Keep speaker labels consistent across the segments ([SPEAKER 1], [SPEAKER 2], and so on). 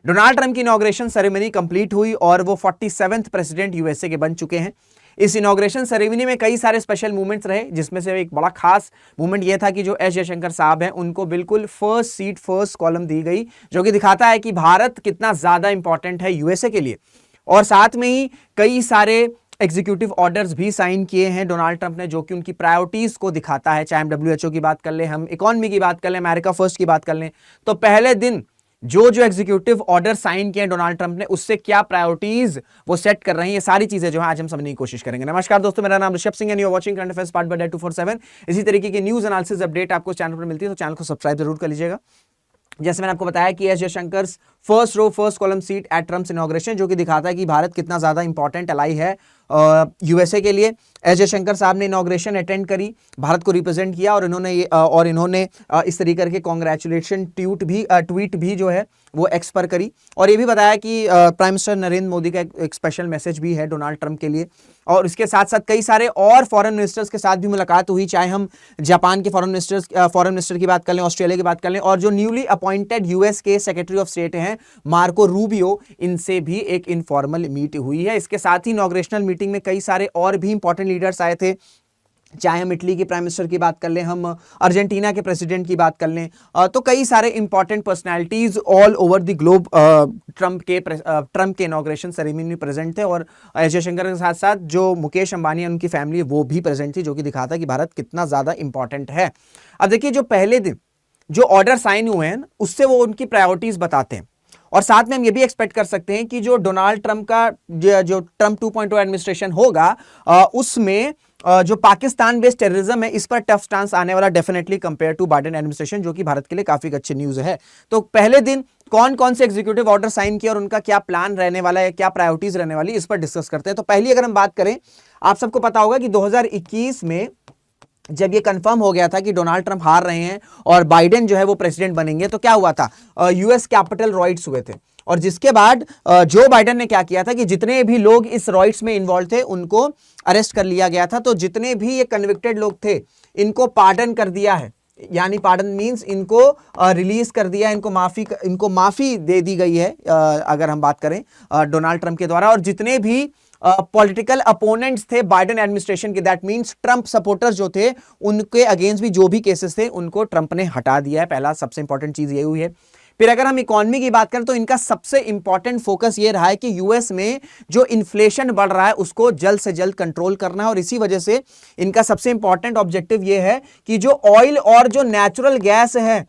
[SPEAKER 1] Donald Trump की inauguration ceremony complete हुई और वो 47वें प्रेसिडेंट यूएसए के बन चुके हैं। इस इनॉग्रेशन सेरेमनी में कई सारे स्पेशल मूवमेंट्स रहे, जिसमें से एक बड़ा खास मूवमेंट यह था कि जो एस जयशंकर साहब हैं उनको बिल्कुल फर्स्ट सीट फर्स्ट कॉलम दी गई, जो कि दिखाता है कि भारत कितना ज्यादा इंपॉर्टेंट है यूएसए के लिए। और साथ में ही कई सारे एग्जीक्यूटिव ऑर्डर्स भी साइन किए हैं डोनाल्ड ट्रंप ने, जो कि उनकी प्रायोरिटीज को दिखाता है। चाहे हम डब्ल्यूएचओ की बात कर लें, हम इकोनॉमी की बात कर लें, अमेरिका फर्स्ट की बात कर लें, तो पहले दिन जो एग्जीक्यूटिव ऑर्डर साइन किए डोनाल्ड ट्रंप ने, उससे क्या प्रायोरिटीज वो सेट कर रहे हैं, ये सारी चीजें जो है आज हम समझने की कोशिश करेंगे। नमस्कार दोस्तों, मेरा नाम ऋषभ सिंह है, you are watching current affairs part by 247। इसी तरीके की न्यूज एनालिसिस अपडेट आपको चैनल पर मिलती है, तो चैनल को सब्सक्राइब जरूर कर लीजिएगा। जैसे मैंने आपको बताया कि S Jaishankar first row first column seat at Trump's inauguration, जो कि दिखाता है कि भारत कितना ज्यादा इंपॉर्टेंट अलाई है यूएसए के लिए। एस जयशंकर साहब ने इनॉग्रेशन अटेंड करी, भारत को रिप्रेजेंट किया और इन्होंने इस तरीके के कांग्रेचुलेशन ट्वीट भी जो है वो एक्स पर करी। और ये भी बताया कि प्राइम मिनिस्टर नरेंद्र मोदी का एक स्पेशल मैसेज भी है डोनाल्ड ट्रंप के लिए। और इसके साथ साथ कई सारे और फॉरेन मिनिस्टर्स के साथ भी मुलाकात हुई, चाहे हम जापान के फॉरेन मिनिस्टर की बात कर लें, ऑस्ट्रेलिया की बात कर लें, और जो न्यूली अपॉइंटेड यूएस के सेक्रेटरी ऑफ स्टेट हैं मार्को रूबियो, इनसे भी एक इनफॉर्मल मीट हुई है। इसके साथ ही इनॉग्रेशनल मीटिंग में कई सारे और भी इंपॉर्टेंट लीडर्स आए थे, चाहे हम इटली के प्राइम मिनिस्टर की बात कर लें, हम अर्जेंटीना के प्रेसिडेंट की बात कर लें, तो कई सारे important personalities all over the globe Trump के इनॉग्रेशन सेरेमनी में प्रेजेंट थे। और एस जयशंकर के साथ साथ जो मुकेश अंबानी उनकी फैमिली वो भी प्रेजेंट थी, जो कि दिखाता है कि भारत कितना ज्यादा इंपॉर्टेंट है। अब देखिए, जो पहले दिन जो ऑर्डर साइन हुए हैं उससे वो उनकी प्रायोरिटीज बताते हैं। और साथ में हम ये भी एक्सपेक्ट कर सकते हैं कि जो डोनाल्ड ट्रंप का जो ट्रंप 2.0 एडमिनिस्ट्रेशन होगा, उसमें जो पाकिस्तान बेस्ड टेररिज्म है, इस पर टफ स्टांस आने वाला definitely compare to Biden administration, जो कि भारत के लिए काफी अच्छी न्यूज है। तो पहले दिन कौन कौन से एग्जीक्यूटिव ऑर्डर साइन किए और उनका क्या प्लान रहने वाला है, क्या प्रायोरिटीज रहने वाली, इस पर डिस्कस करते हैं। तो पहली अगर हम बात करें, आप सबको पता होगा कि 2021 में जब ये कंफर्म हो गया था कि डोनाल्ड ट्रंप हार रहे हैं और बाइडेन जो है वो प्रेसिडेंट बनेंगे, तो क्या हुआ था, यूएस कैपिटल रॉयट्स हुए थे। और जिसके बाद जो बाइडेन ने क्या किया था कि जितने भी लोग इस रॉयट्स में इन्वॉल्व थे उनको अरेस्ट कर लिया गया था। तो जितने भी ये कन्विक्टेड लोग थे इनको पार्डन कर दिया है, यानी पार्डन मींस इनको रिलीज कर दिया, इनको माफी दे दी गई है अगर हम बात करें डोनाल्ड ट्रंप के द्वारा। और जितने भी पॉलिटिकल अपोनेंट्स थे बाइडेन एडमिनिस्ट्रेशन के, दैट मींस ट्रंप सपोर्टर्स जो थे, उनके अगेंस्ट भी जो भी केसेस थे उनको ट्रंप ने हटा दिया है। पहला सबसे इंपॉर्टेंट चीज ये हुई है। फिर अगर हम इकोनॉमी की बात करें तो इनका सबसे इंपॉर्टेंट फोकस ये रहा है कि यूएस में जो इन्फ्लेशन बढ़ रहा है उसको जल्द से जल्द कंट्रोल करना है। और इसी वजह से इनका सबसे इंपॉर्टेंट ऑब्जेक्टिव ये है कि जो ऑयल और जो नेचुरल गैस है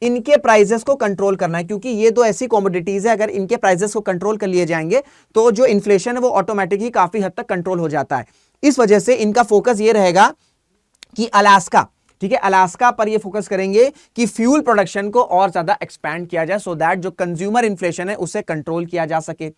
[SPEAKER 1] इनके प्राइसेस को कंट्रोल करना है, क्योंकि ये दो ऐसी कमोडिटीज है, अगर इनके प्राइसेस को कंट्रोल कर लिए जाएंगे तो जो इन्फ्लेशन है वो ऑटोमेटिकली काफी हद तक कंट्रोल हो जाता है। इस वजह से इनका फोकस ये रहेगा कि अलास्का, ठीक है, अलास्का पर ये फोकस करेंगे कि फ्यूल प्रोडक्शन को और ज्यादा एक्सपैंड किया जाए, सो दैट जो कंज्यूमर इन्फ्लेशन है उसे कंट्रोल किया जा सके।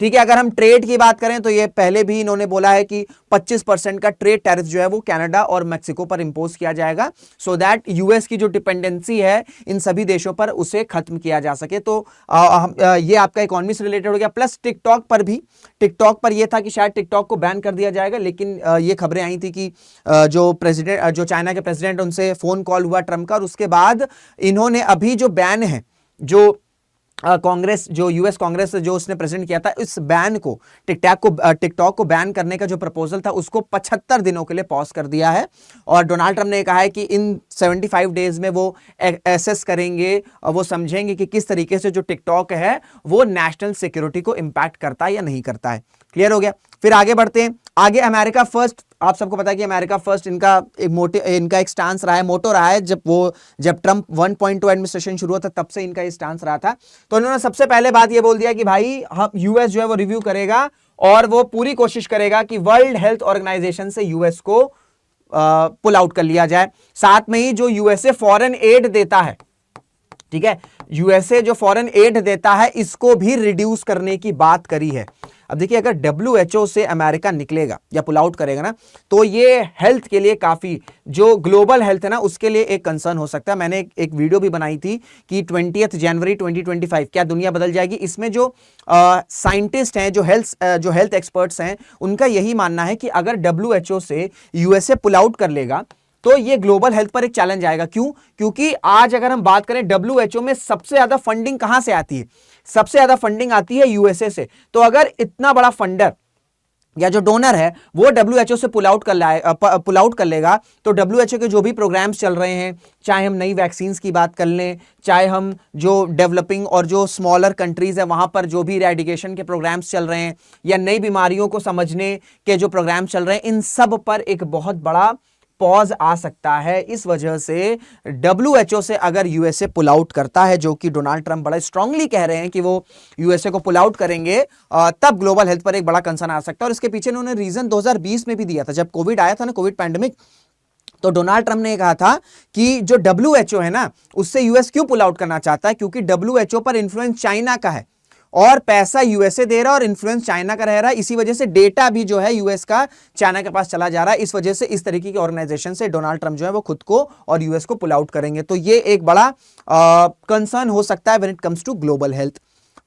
[SPEAKER 1] ठीक है, अगर हम ट्रेड की बात करें तो ये पहले भी इन्होंने बोला है कि 25% का ट्रेड टैरिफ जो है वो कनाडा और मेक्सिको पर इंपोज किया जाएगा, सो दैट यूएस की जो डिपेंडेंसी है इन सभी देशों पर उसे खत्म किया जा सके। तो ये आपका इकोनॉमी से रिलेटेड हो गया। प्लस टिकटॉक पर यह था कि शायद टिकटॉक को बैन कर दिया जाएगा, लेकिन ये खबरें आई थी कि जो चाइना के प्रेसिडेंट उनसे फोन कॉल हुआ ट्रंप का, और उसके बाद इन्होंने अभी जो बैन है, जो कांग्रेस, जो यूएस कांग्रेस जो उसने प्रेजेंट किया था, इस बैन को टिकटॉक को बैन करने का जो प्रपोजल था उसको 75 दिनों के लिए पॉज कर दिया है। और डोनाल्ड ट्रंप ने कहा है कि इन 75 डेज में वो एसेस करेंगे, वो समझेंगे कि किस तरीके से जो टिकटॉक है वो नेशनल सिक्योरिटी को इंपैक्ट करता है या नहीं करता है। क्लियर हो गया। फिर आगे बढ़ते हैं। आगे अमेरिका फर्स्ट, आप सबको पता है कि अमेरिका फर्स्ट इनका एक स्टांस रहा है, मोटो रहा है। जब ट्रंप 1.2 एडमिनिस्ट्रेशन शुरू हुआ था तब से इनका ये स्टांस रहा था। तो इन्होंने सबसे पहले बात ये बोल दिया कि भाई हम यूएस जो है वो रिव्यू करेगा और वो पूरी कोशिश करेगा कि वर्ल्ड हेल्थ ऑर्गेनाइजेशन से यूएस को पुल आउट कर लिया जाए। साथ में ही जो यूएसए फॉरेन एड देता है, ठीक है, यूएसए जो फॉरेन एड देता है इसको भी रिड्यूस करने की बात करी है। अब देखिए, अगर डब्ल्यूएचओ से अमेरिका निकलेगा या पुल आउट करेगा ना, तो ये हेल्थ के लिए काफी, जो ग्लोबल हेल्थ है ना उसके लिए एक कंसर्न हो सकता है। मैंने एक वीडियो भी बनाई थी कि 20 जनवरी 2025 क्या दुनिया बदल जाएगी। इसमें जो साइंटिस्ट हैं, जो हेल्थ एक्सपर्ट्स हैं, उनका यही मानना है कि अगर डब्ल्यूएचओ से यूएसए पुल आउट कर लेगा तो ये ग्लोबल हेल्थ पर एक चैलेंज आएगा। क्यों? क्योंकि आज अगर हम बात करें WHO में सबसे ज्यादा फंडिंग कहां से आती है? सबसे ज्यादा फंडिंग आती है यूएसए से। तो अगर इतना बड़ा फंडर या जो डोनर है वो WHO से पुल आउट कर लेगा, तो WHO के जो भी प्रोग्राम्स चल रहे हैं, चाहे हम नई वैक्सीन्स की बात कर लें, चाहे हम जो डेवलपिंग और जो स्मॉलर कंट्रीज है वहां पर जो भी इरेडिकेशन के प्रोग्राम्स चल रहे हैं या नई बीमारियों को समझने के जो प्रोग्राम्स चल रहे हैं, इन सब पर एक बहुत बड़ा पॉज आ सकता है। इस वजह से WHO से अगर यूएसए पुल आउट करता है, जो कि डोनाल्ड ट्रंप बड़ा स्ट्रांगली कह रहे हैं कि वो यूएसए को पुल आउट करेंगे, तब ग्लोबल हेल्थ पर एक बड़ा कंसर्न आ सकता है। और इसके पीछे उन्होंने रीजन 2020 में भी दिया था, जब कोविड आया था ना, कोविड पैंडेमिक, तो डोनाल्ड ट्रंप ने कहा था कि जो WHO है ना, उससे यूएस क्यों पुल आउट करना चाहता है, क्योंकि WHO पर इन्फ्लुएंस चाइना का है और पैसा यूएसए दे रहा है और इन्फ्लुएंस चाइना का रह रहा है। इसी वजह से डेटा भी जो है यूएस का चाइना के पास चला जा रहा है। इस वजह से इस तरीके की ऑर्गेनाइजेशन से डोनाल्ड ट्रंप जो है वो खुद को और यूएस को पुल आउट करेंगे। तो ये एक बड़ा कंसर्न हो सकता है when it comes to global health.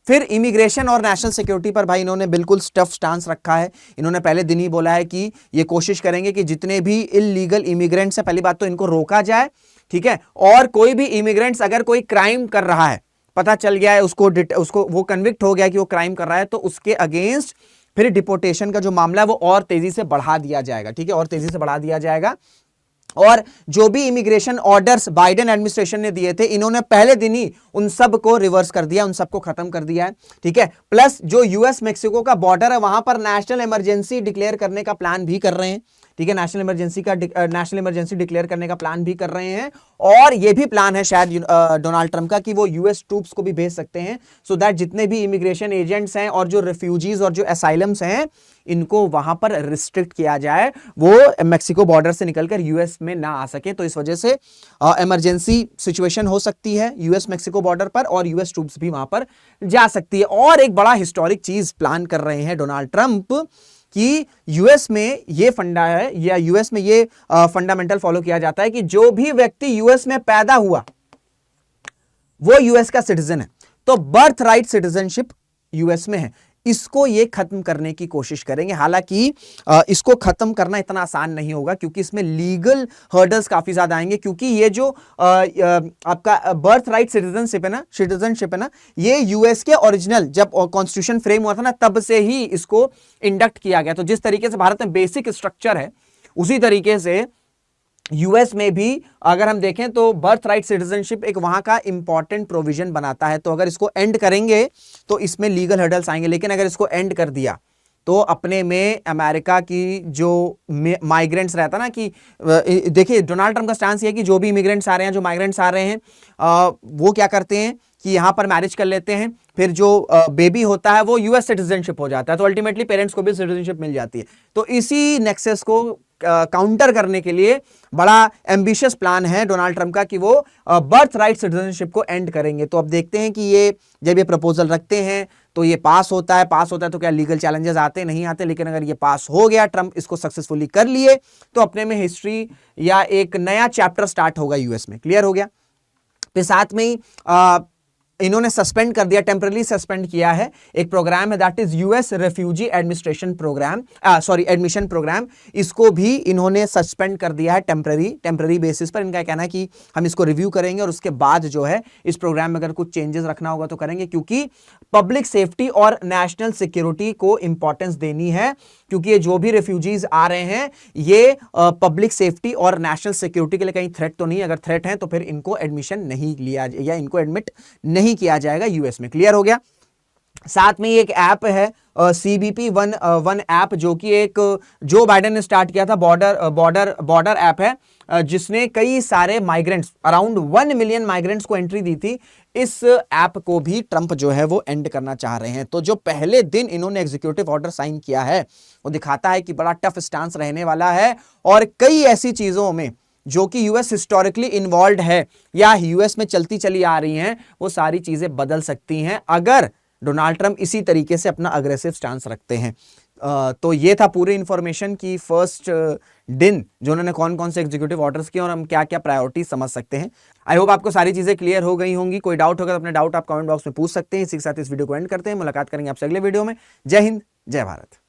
[SPEAKER 1] फिर इमिग्रेशन और नेशनल सिक्योरिटी पर भाई इन्होंने बिल्कुल स्टफ स्टांस रखा है। इन्होंने पहले दिन ही बोला है कि ये कोशिश करेंगे कि जितने भी इलीगल इमिग्रेंट्स हैं, पहली बात तो इनको रोका जाए, ठीक है, और कोई भी इमिग्रेंट्स अगर कोई क्राइम कर रहा है, पता चल गया है उसको वो कन्विक्ट हो गया कि वो क्राइम कर रहा है, तो उसके अगेंस्ट फिर डिपोर्टेशन का जो मामला है वो और तेजी से बढ़ा दिया जाएगा, ठीक है, और तेजी से बढ़ा दिया जाएगा। और जो भी इमिग्रेशन ऑर्डर्स बाइडेन एडमिनिस्ट्रेशन ने दिए थे, इन्होंने पहले दिन ही उन सब को रिवर्स कर दिया, उन सबको खत्म कर दिया है, ठीक है। प्लस जो यूएस मेक्सिको का बॉर्डर है वहां पर नेशनल इमरजेंसी डिक्लेयर करने का प्लान भी कर रहे हैं, ठीक है, नेशनल इमरजेंसी डिक्लेयर करने का प्लान भी कर रहे हैं। और ये भी प्लान है शायद डोनाल्ड ट्रंप का कि वो यूएस ट्रूप्स को भी भेज सकते हैं, सो दैट जितने भी इमिग्रेशन एजेंट्स हैं और जो रिफ्यूजीज और जो असाइलम्स हैं, इनको वहां पर रिस्ट्रिक्ट किया जाए, वो मेक्सिको बॉर्डर से निकलकर यूएस में ना आ सके। तो इस वजह से इमरजेंसी सिचुएशन हो सकती है यूएस मेक्सिको बॉर्डर पर, और यूएस ट्रूप्स भी वहां पर जा सकती है। और एक बड़ा हिस्टोरिक चीज प्लान कर रहे हैं डोनाल्ड ट्रंप कि यूएस में ये फंडा है, या यूएस में ये फंडामेंटल फॉलो किया जाता है कि जो भी व्यक्ति यूएस में पैदा हुआ वो यूएस का सिटीजन है, तो बर्थ राइट सिटीजनशिप यूएस में है। इसको ये खत्म करने की कोशिश करेंगे। हालांकि इसको खत्म करना इतना आसान नहीं होगा, क्योंकि इसमें लीगल हर्डल्स काफी ज्यादा आएंगे, क्योंकि ये जो आपका बर्थ राइट सिटीजनशिप है ना, ये यूएस के ओरिजिनल जब कॉन्स्टिट्यूशन फ्रेम हुआ था ना, तब से ही इसको इंडक्ट किया गया। तो जिस तरीके से भारत में बेसिक स्ट्रक्चर है, उसी तरीके से यूएस में भी अगर हम देखें तो बर्थ राइट सिटीजनशिप एक वहां का इंपॉर्टेंट प्रोविजन बनाता है। तो अगर इसको एंड करेंगे तो इसमें लीगल हर्डल्स आएंगे, लेकिन अगर इसको एंड कर दिया तो अपने में अमेरिका की जो माइग्रेंट्स रहता ना, कि देखिए डोनाल्ड ट्रंप का स्टांस ये है कि जो भी इमिग्रेंट्स आ रहे हैं, जो माइग्रेंट्स आ रहे हैं, वो क्या करते हैं कि यहां पर मैरिज कर लेते हैं, फिर जो बेबी होता है वो यूएस सिटीजनशिप हो जाता है, तो अल्टीमेटली पेरेंट्स को भी सिटीजनशिप मिल जाती है। तो इसी नेक्सस को काउंटर करने के लिए बड़ा एम्बिशियस प्लान है डोनाल्ड ट्रंप का कि वो बर्थ राइट सिटीजनशिप को एंड करेंगे। तो अब देखते हैं कि ये जब ये प्रपोजल रखते हैं तो ये पास होता है तो क्या लीगल चैलेंजेस आते नहीं आते, लेकिन अगर ये पास हो गया, ट्रंप इसको सक्सेसफुली कर लिए, तो अपने में हिस्ट्री या एक नया चैप्टर स्टार्ट होगा यूएस में। क्लियर हो गया। फिर साथ में ही इन्होंने सस्पेंड कर दिया, टेम्पररी सस्पेंड किया है एक प्रोग्राम है, that is US refugee administration program, admission program. इसको भी इन्होंने सस्पेंड कर दिया है टेम्पररी बेसिस पर। इनका कहना है कि हम इसको रिव्यू करेंगे और उसके बाद जो है इस प्रोग्राम में अगर कुछ चेंजेस रखना होगा तो करेंगे, क्योंकि पब्लिक सेफ्टी और नेशनल सिक्योरिटी को इंपॉर्टेंस देनी है, क्योंकि ये जो भी रेफ्यूजीज आ रहे हैं ये पब्लिक सेफ्टी और नेशनल सिक्योरिटी के लिए कहीं थ्रेट तो नहीं, अगर थ्रेट है तो फिर इनको एडमिशन नहीं लिया या इनको एडमिट नहीं किया जाएगा यूएस में। क्लियर हो गया। साथ में एक ऐप है CBP वन ऐप, जो कि एक जो बाइडेन ने स्टार्ट किया था, बॉर्डर ऐप है, जिसने कई सारे माइग्रेंट्स, अराउंड 1 मिलियन माइग्रेंट्स को एंट्री दी थी। इस ऐप को भी ट्रंप जो है वो एंड करना चाह रहे हैं। तो जो पहले दिन इन्होंने एग्जीक्यूटिव ऑर्डर साइन किया है वो दिखाता है कि बड़ा टफ स्टांस रहने वाला है, और कई ऐसी चीजों में जो कि यूएस हिस्टोरिकली इन्वॉल्व है या यूएस में चलती चली आ रही हैं, वो सारी चीजें बदल सकती हैं अगर डोनाल्ड ट्रंप इसी तरीके से अपना अग्रेसिव स्टांस रखते हैं। तो ये था पूरी इंफॉर्मेशन की फर्स्ट दिन जो उन्होंने कौन कौन से एग्जीक्यूटिव ऑर्डर्स किए और हम क्या क्या प्रायोरिटी समझ सकते हैं। आई होप आपको सारी चीजें क्लियर हो गई होंगी। कोई डाउट होगा तो अपने डाउट आप कमेंट बॉक्स में पूछ सकते हैं। इसी के साथ इस वीडियो को एंड करते हैं। मुलाकात करेंगे आपसे अगले वीडियो में। जय हिंद, जय भारत।